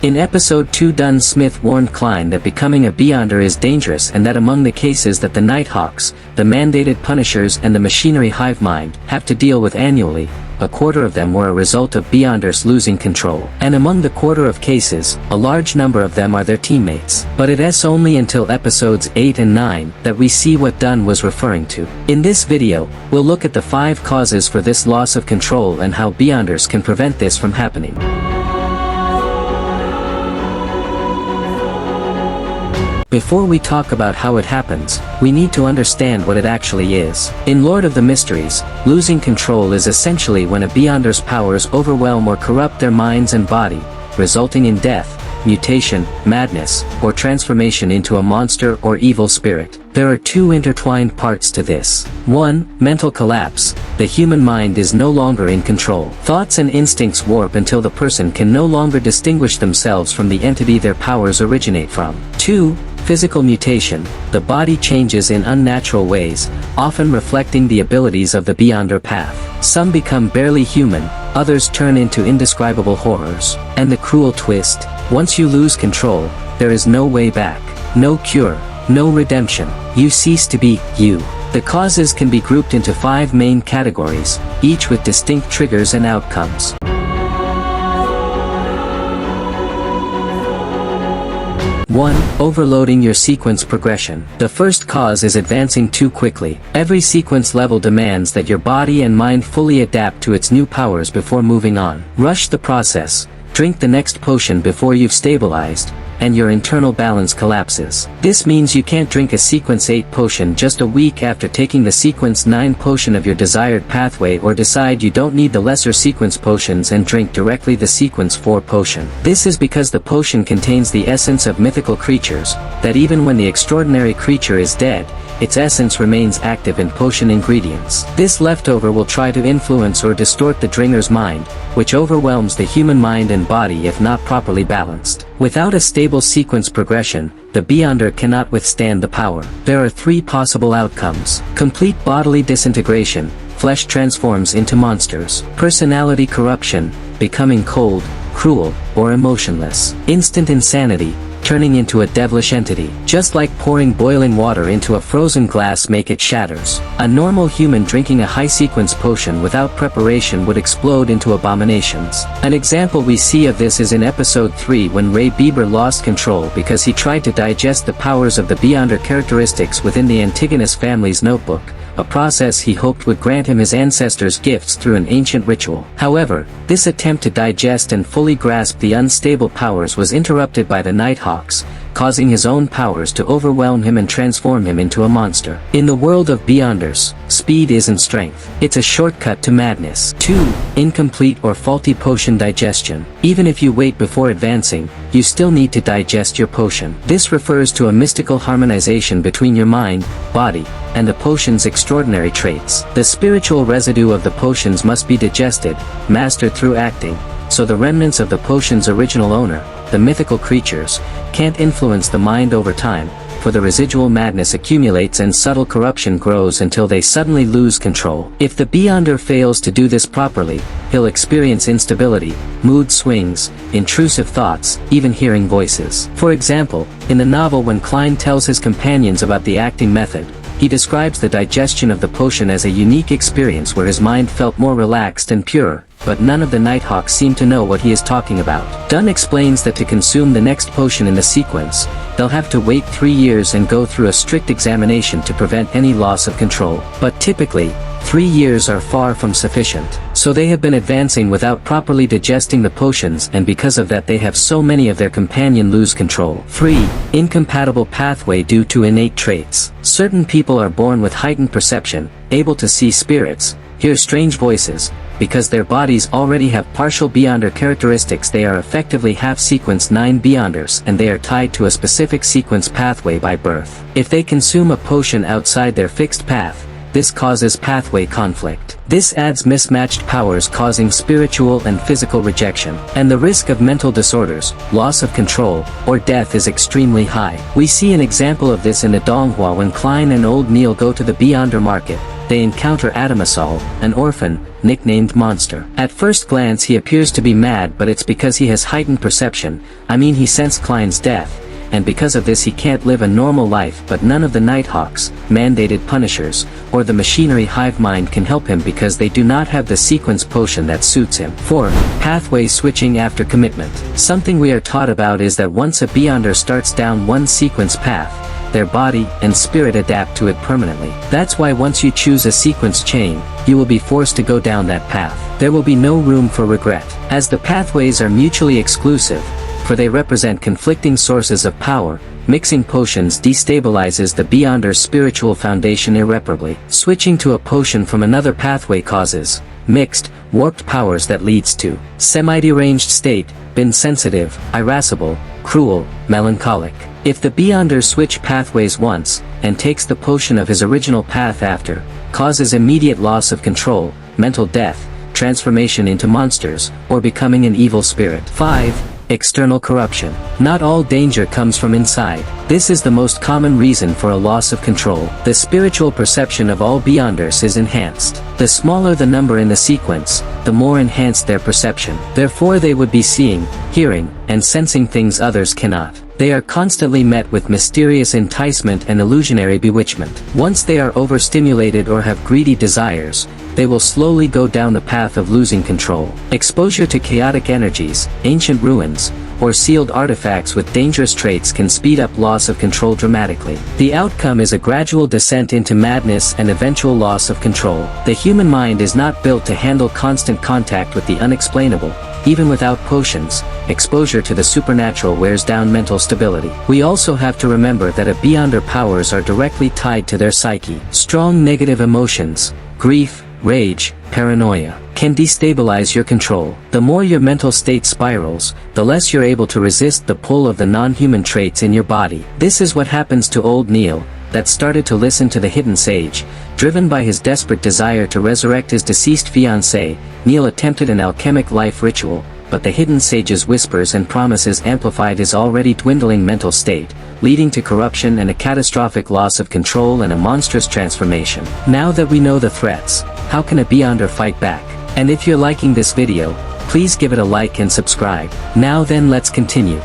In episode 2, Dunn Smith warned Klein that becoming a Beyonder is dangerous and that among the cases that the Nighthawks, the mandated Punishers and the machinery hive mind have to deal with annually, a quarter of them were a result of Beyonders losing control. And among the quarter of cases, a large number of them are their teammates. But it's only until episodes 8 and 9 that we see what Dunn was referring to. In this video, we'll look at the 5 causes for this loss of control and how Beyonders can prevent this from happening. Before we talk about how it happens, we need to understand what it actually is. In Lord of the Mysteries, losing control is essentially when a Beyonder's powers overwhelm or corrupt their minds and body, resulting in death, mutation, madness, or transformation into a monster or evil spirit. There are 2 intertwined parts to this. 1. Mental collapse. The human mind is no longer in control. Thoughts and instincts warp until the person can no longer distinguish themselves from the entity their powers originate from. 2. Physical mutation. The body changes in unnatural ways, often reflecting the abilities of the Beyonder path. Some become barely human, others turn into indescribable horrors. And the cruel twist: once you lose control, there is no way back, no cure, no redemption. You cease to be you. The causes can be grouped into 5 main categories, each with distinct triggers and outcomes. 1. Overloading your sequence progression. The first cause is advancing too quickly. Every sequence level demands that your body and mind fully adapt to its new powers before moving on. Rush the process, drink the next potion before you've stabilized, and your internal balance collapses. This means you can't drink a Sequence 8 potion just a week after taking the Sequence 9 potion of your desired pathway, or decide you don't need the lesser sequence potions and drink directly the Sequence 4 potion. This is because the potion contains the essence of mythical creatures, that even when the extraordinary creature is dead, its essence remains active in potion ingredients. This leftover will try to influence or distort the drinker's mind, which overwhelms the human mind and body if not properly balanced. Without a stable sequence progression, the Beyonder cannot withstand the power. There are 3 possible outcomes: complete bodily disintegration, flesh transforms into monsters; personality corruption, becoming cold, cruel, or emotionless; instant insanity, turning into a devilish entity. Just like pouring boiling water into a frozen glass make it shatters. A normal human drinking a high-sequence potion without preparation would explode into abominations. An example we see of this is in episode 3 when Ray Bieber lost control because he tried to digest the powers of the Beyonder characteristics within the Antigonus family's notebook, a process he hoped would grant him his ancestors' gifts through an ancient ritual. However, this attempt to digest and fully grasp the unstable powers was interrupted by the Nighthawks, causing his own powers to overwhelm him and transform him into a monster. In the world of Beyonders, speed isn't strength. It's a shortcut to madness. 2. Incomplete or faulty potion digestion. Even if you wait before advancing, you still need to digest your potion. This refers to a mystical harmonization between your mind, body, and the potion's extraordinary traits. The spiritual residue of the potions must be digested, mastered through acting, so the remnants of the potion's original owner, the mythical creatures, can't influence the mind over time, for the residual madness accumulates and subtle corruption grows until they suddenly lose control. If the Beyonder fails to do this properly, he'll experience instability, mood swings, intrusive thoughts, even hearing voices. For example, in the novel when Klein tells his companions about the acting method, he describes the digestion of the potion as a unique experience where his mind felt more relaxed and pure, but none of the Nighthawks seem to know what he is talking about. Dunn explains that to consume the next potion in the sequence, they'll have to wait 3 years and go through a strict examination to prevent any loss of control. But typically, 3 years are far from sufficient. So they have been advancing without properly digesting the potions, and because of that they have so many of their companion lose control. 3. Incompatible pathway due to innate traits. Certain people are born with heightened perception, able to see spirits, hear strange voices. Because their bodies already have partial Beyonder characteristics, they are effectively half-sequence 9 Beyonders, and they are tied to a specific sequence pathway by birth. If they consume a potion outside their fixed path, this causes pathway conflict. This adds mismatched powers, causing spiritual and physical rejection. And the risk of mental disorders, loss of control, or death is extremely high. We see an example of this in the Donghua when Klein and Old Neil go to the Beyonder market, they encounter Adamasol, an orphan, nicknamed Monster. At first glance he appears to be mad, but it's because he has heightened perception. He sensed Klein's death, and because of this he can't live a normal life, but none of the Nighthawks, mandated punishers, or the machinery hive mind can help him because they do not have the sequence potion that suits him. 4. Pathway switching after commitment. Something we are taught about is that once a Beyonder starts down one sequence path, their body and spirit adapt to it permanently. That's why once you choose a sequence chain, you will be forced to go down that path. There will be no room for regret, as the pathways are mutually exclusive, for they represent conflicting sources of power. Mixing potions destabilizes the Beyonder's spiritual foundation irreparably. Switching to a potion from another pathway causes mixed, warped powers that leads to semi-deranged state, insensitive, irascible, cruel, melancholic. If the Beyonder switch pathways once, and takes the potion of his original path after, causes immediate loss of control, mental death, transformation into monsters, or becoming an evil spirit. 5. External corruption. Not all danger comes from inside. This is the most common reason for a loss of control. The spiritual perception of all Beyonders is enhanced. The smaller the number in the sequence, the more enhanced their perception. Therefore they would be seeing, hearing, and sensing things others cannot. They are constantly met with mysterious enticement and illusionary bewitchment. Once they are overstimulated or have greedy desires, they will slowly go down the path of losing control. Exposure to chaotic energies, ancient ruins, or sealed artifacts with dangerous traits can speed up loss of control dramatically. The outcome is a gradual descent into madness and eventual loss of control. The human mind is not built to handle constant contact with the unexplainable. Even without potions, exposure to the supernatural wears down mental stability. We also have to remember that a Beyonder powers are directly tied to their psyche. Strong negative emotions, grief, rage, paranoia, can destabilize your control. The more your mental state spirals, the less you're able to resist the pull of the non-human traits in your body. This is what happens to old Neil, that started to listen to the hidden sage. Driven by his desperate desire to resurrect his deceased fiancée, Neil attempted an alchemic life ritual, but the hidden sage's whispers and promises amplified his already dwindling mental state, leading to corruption and a catastrophic loss of control and a monstrous transformation. Now that we know the threats, how can a Beyonder fight back? And if you're liking this video, please give it a like and subscribe. Now then, let's continue.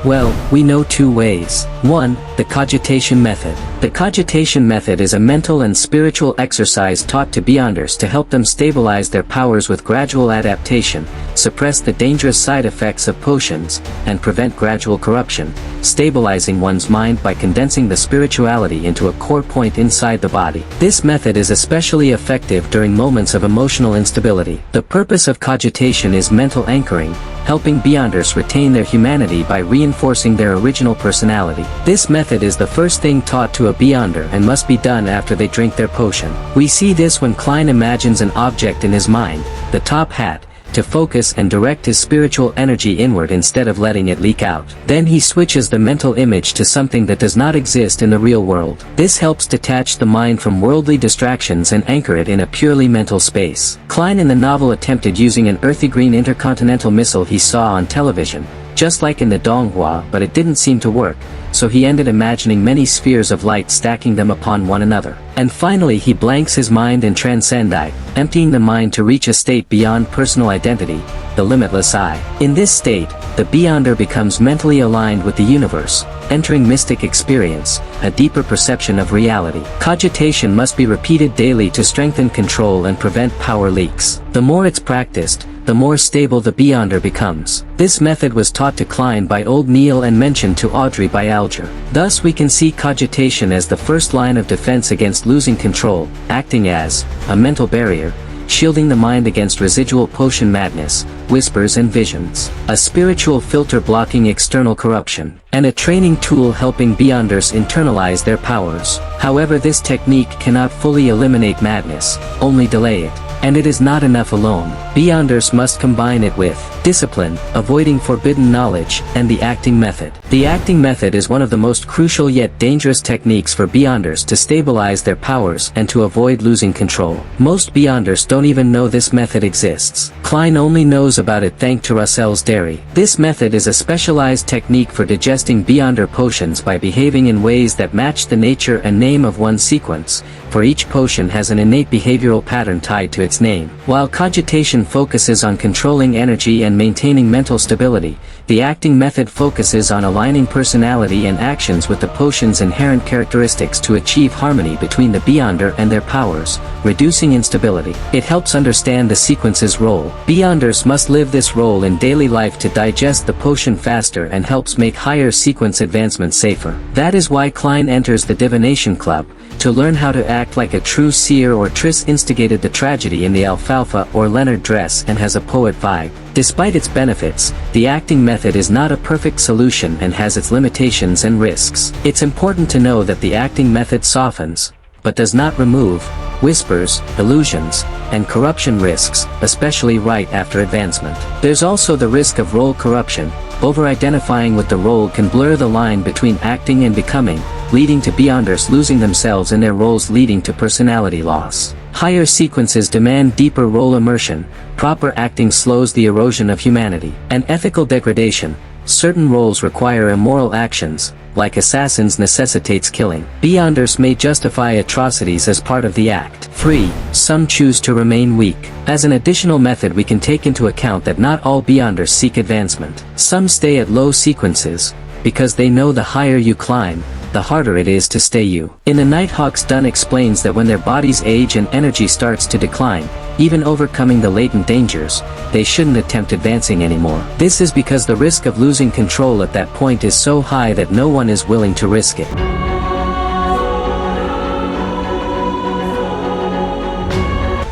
Well, we know two ways. 1. The cogitation method. The cogitation method is a mental and spiritual exercise taught to Beyonders to help them stabilize their powers with gradual adaptation, suppress the dangerous side effects of potions, and prevent gradual corruption, stabilizing one's mind by condensing the spirituality into a core point inside the body. This method is especially effective during moments of emotional instability. The purpose of cogitation is mental anchoring, helping Beyonders retain their humanity by reinforcing their original personality. This method is the first thing taught to a Beyonder and must be done after they drink their potion. We see this when Klein imagines an object in his mind, the top hat, to focus and direct his spiritual energy inward instead of letting it leak out. Then he switches the mental image to something that does not exist in the real world. This helps detach the mind from worldly distractions and anchor it in a purely mental space. Klein in the novel attempted using an earthy green intercontinental missile he saw on television, just like in the Donghua, but it didn't seem to work, so he ended imagining many spheres of light stacking them upon one another. And finally he blanks his mind in transcendite, emptying the mind to reach a state beyond personal identity, the limitless I. In this state, the Beyonder becomes mentally aligned with the universe, entering mystic experience, a deeper perception of reality. Cogitation must be repeated daily to strengthen control and prevent power leaks. The more it's practiced, the more stable the Beyonder becomes. This method was taught to Klein by old Neil and mentioned to Audrey by Alger. Thus we can see cogitation as the first line of defense against losing control, acting as a mental barrier, shielding the mind against residual potion madness, whispers and visions, a spiritual filter blocking external corruption, and a training tool helping Beyonders internalize their powers. However, this technique cannot fully eliminate madness, only delay it. And it is not enough alone. Beyonders must combine it with discipline, avoiding forbidden knowledge, and the acting method. The acting method is one of the most crucial yet dangerous techniques for Beyonders to stabilize their powers and to avoid losing control. Most Beyonders don't even know this method exists. Klein only knows about it thanks to Russell's dairy. This method is a specialized technique for digesting Beyonder potions by behaving in ways that match the nature and name of one sequence, for each potion has an innate behavioral pattern tied to its name. While Cogitation focuses on controlling energy and maintaining mental stability, the acting method focuses on aligning personality and actions with the potion's inherent characteristics to achieve harmony between the Beyonder and their powers, reducing instability. It helps understand the sequence's role. Beyonders must live this role in daily life to digest the potion faster and helps make higher sequence advancement safer. That is why Klein enters the Divination Club, to learn how to act like a true seer, or Triss instigated the tragedy in the alfalfa or Leonard dress and has a poet vibe. Despite its benefits, the acting method is not a perfect solution and has its limitations and risks. It's important to know that the acting method softens, but does not remove, whispers, illusions, and corruption risks, especially right after advancement. There's also the risk of role corruption. Over-identifying with the role can blur the line between acting and becoming, leading to Beyonders losing themselves in their roles, leading to personality loss. Higher sequences demand deeper role immersion. Proper acting slows the erosion of humanity. And ethical degradation. Certain roles require immoral actions, like assassins necessitates killing. Beyonders may justify atrocities as part of the act. 3. Some choose to remain weak. As an additional method, we can take into account that not all Beyonders seek advancement. Some stay at low sequences, because they know the higher you climb, the harder it is to stay you. In the Nighthawks, Dunn explains that when their bodies age and energy starts to decline, even overcoming the latent dangers, they shouldn't attempt advancing anymore. This is because the risk of losing control at that point is so high that no one is willing to risk it.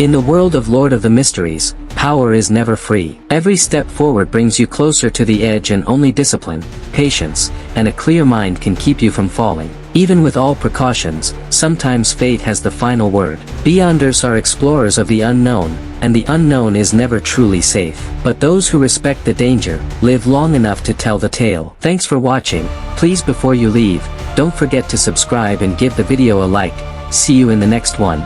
In the world of Lord of the Mysteries, power is never free. Every step forward brings you closer to the edge, and only discipline, patience, and a clear mind can keep you from falling. Even with all precautions, sometimes fate has the final word. Beyonders are explorers of the unknown, and the unknown is never truly safe. But those who respect the danger, live long enough to tell the tale. Thanks for watching. Please, before you leave, don't forget to subscribe and give the video a like. See you in the next one.